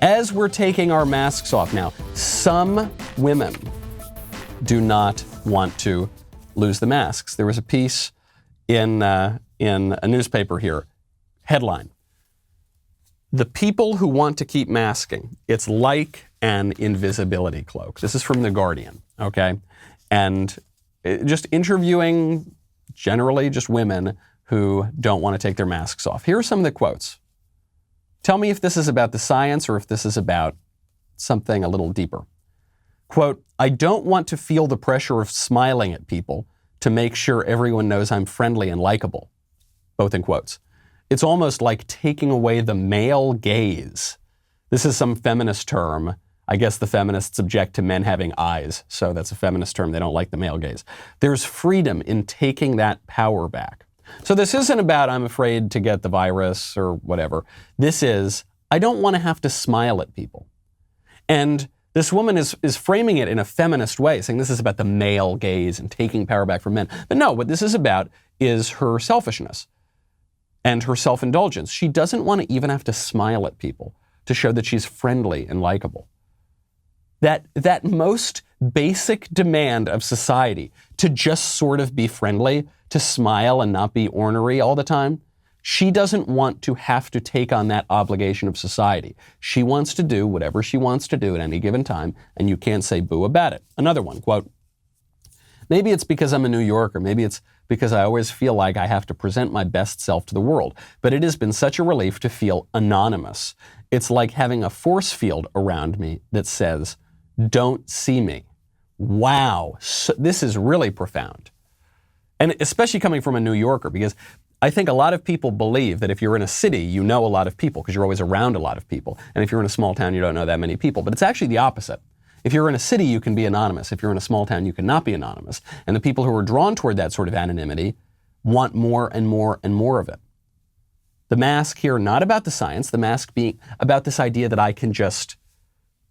As we're taking our masks off now, some women do not want to lose the masks. There was a piece in a newspaper here, headline, "The people who want to keep masking, it's like an invisibility cloak." This is from The Guardian, okay? And just interviewing generally just women who don't want to take their masks off. Here are some of the quotes. Tell me if this is about the science or if this is about something a little deeper. Quote, "I don't want to feel the pressure of smiling at people to make sure everyone knows I'm friendly and likable." Both in quotes. "It's almost like taking away the male gaze." This is some feminist term. I guess the feminists object to men having eyes, so that's a feminist term. They don't like the male gaze. "There's freedom in taking that power back." So this isn't about I'm afraid to get the virus or whatever. This is, I don't want to have to smile at people. And this woman is framing it in a feminist way, saying this is about the male gaze and taking power back from men. But no, what this is about is her selfishness and her self-indulgence. She doesn't want to even have to smile at people to show that she's friendly and likable. That most basic demand of society to just sort of be friendly, to smile and not be ornery all the time, she doesn't want to have to take on that obligation of society. She wants to do whatever she wants to do at any given time, and you can't say boo about it. Another one, quote, "Maybe it's because I'm a New Yorker, maybe it's because I always feel like I have to present my best self to the world, but it has been such a relief to feel anonymous. It's like having a force field around me that says, don't see me." Wow, so this is really profound. And especially coming from a New Yorker, because I think a lot of people believe that if you're in a city, you know a lot of people because you're always around a lot of people. And if you're in a small town, you don't know that many people. But it's actually the opposite. If you're in a city, you can be anonymous. If you're in a small town, you cannot be anonymous. And the people who are drawn toward that sort of anonymity want more and more and more of it. The mask here, not about the science, the mask being about this idea that I can just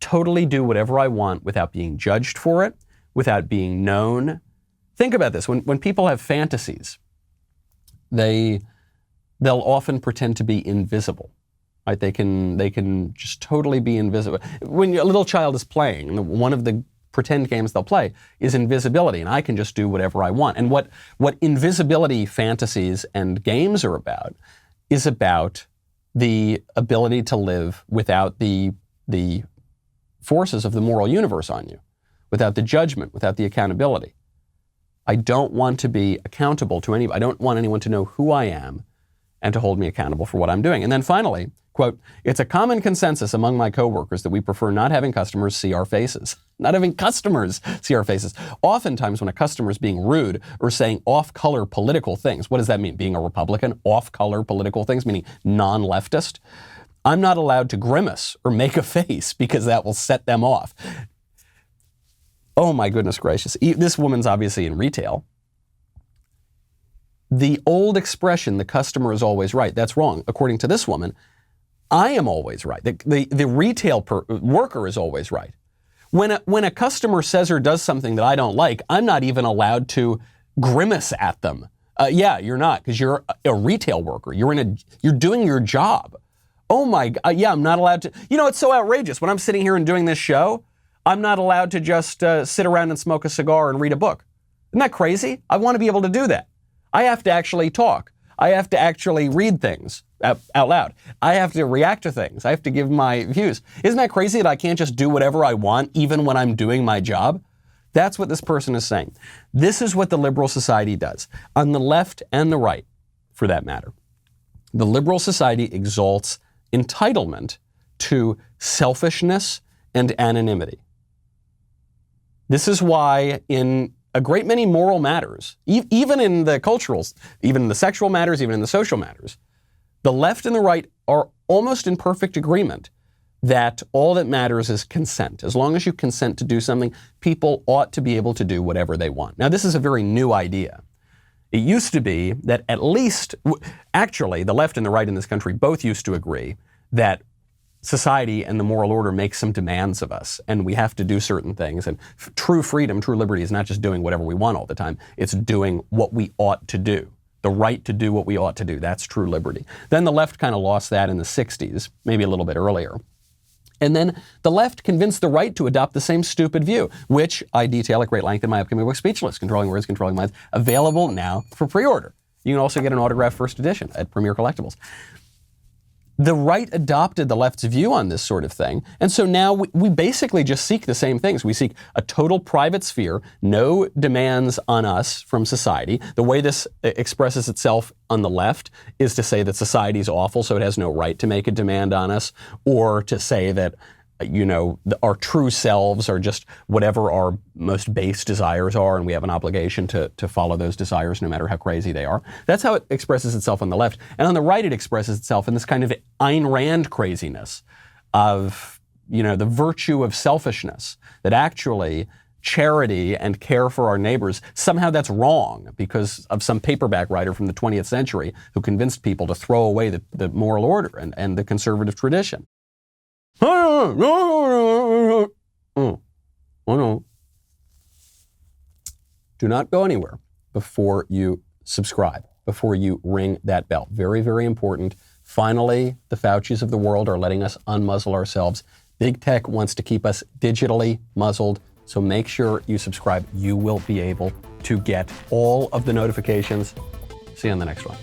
totally do whatever I want without being judged for it, without being known. Think about this. When people have fantasies, they'll often pretend to be invisible. Right? They can just totally be invisible. When a little child is playing, one of the pretend games they'll play is invisibility, and I can just do whatever I want. And what invisibility fantasies and games are about is about the ability to live without the forces of the moral universe on you, without the judgment, without the accountability. I don't want to be accountable to anybody. I don't want anyone to know who I am and to hold me accountable for what I'm doing. And then finally, quote, "It's a common consensus among my coworkers that we prefer not having customers see our faces." Not having customers see our faces. Oftentimes when a customer is being rude or saying off-color political things, what does that mean? Being a Republican? Off-color political things, meaning non-leftist? I'm not allowed to grimace or make a face because that will set them off. Oh my goodness gracious. This woman's obviously in retail. The old expression, the customer is always right, that's wrong. According to this woman, I am always right. The retail worker is always right. When a customer says or does something that I don't like, I'm not even allowed to grimace at them. Yeah, you're not, because you're a retail worker. You're doing your job. Oh my God, yeah, I'm not allowed to. You know, it's so outrageous. When I'm sitting here and doing this show, I'm not allowed to just sit around and smoke a cigar and read a book. Isn't that crazy? I want to be able to do that. I have to actually talk. I have to actually read things out loud. I have to react to things. I have to give my views. Isn't that crazy that I can't just do whatever I want even when I'm doing my job? That's what this person is saying. This is what the liberal society does. On the left and the right, for that matter. The liberal society exalts entitlement to selfishness and anonymity. This is why in a great many moral matters, even in the culturals, even in the sexual matters, even in the social matters, the left and the right are almost in perfect agreement that all that matters is consent. As long as you consent to do something, people ought to be able to do whatever they want. Now, this is a very new idea. It used to be that at least, actually, the left and the right in this country both used to agree that society and the moral order make some demands of us, and we have to do certain things. And true freedom, true liberty is not just doing whatever we want all the time. It's doing what we ought to do. The right to do what we ought to do. That's true liberty. Then the left kind of lost that in the 60s, maybe a little bit earlier. And then the left convinced the right to adopt the same stupid view, which I detail at great length in my upcoming book, Speechless, Controlling Words, Controlling Minds, available now for pre-order. You can also get an autographed first edition at Premier Collectibles. The right adopted the left's view on this sort of thing, and so now we basically just seek the same things. We seek a total private sphere, no demands on us from society. The way this expresses itself on the left is to say that society is awful, so it has no right to make a demand on us, or to say that, you know, our true selves are just whatever our most base desires are, and we have an obligation to follow those desires no matter how crazy they are. That's how it expresses itself on the left. And on the right, it expresses itself in this kind of Ayn Rand craziness of, you know, the virtue of selfishness, that actually charity and care for our neighbors, somehow that's wrong because of some paperback writer from the 20th century who convinced people to throw away the moral order and the conservative tradition. Oh no. Do not go anywhere before you subscribe, before you ring that bell. Very, very important. Finally, the Faucis of the world are letting us unmuzzle ourselves. Big tech wants to keep us digitally muzzled, so make sure you subscribe. You will be able to get all of the notifications. See you on the next one.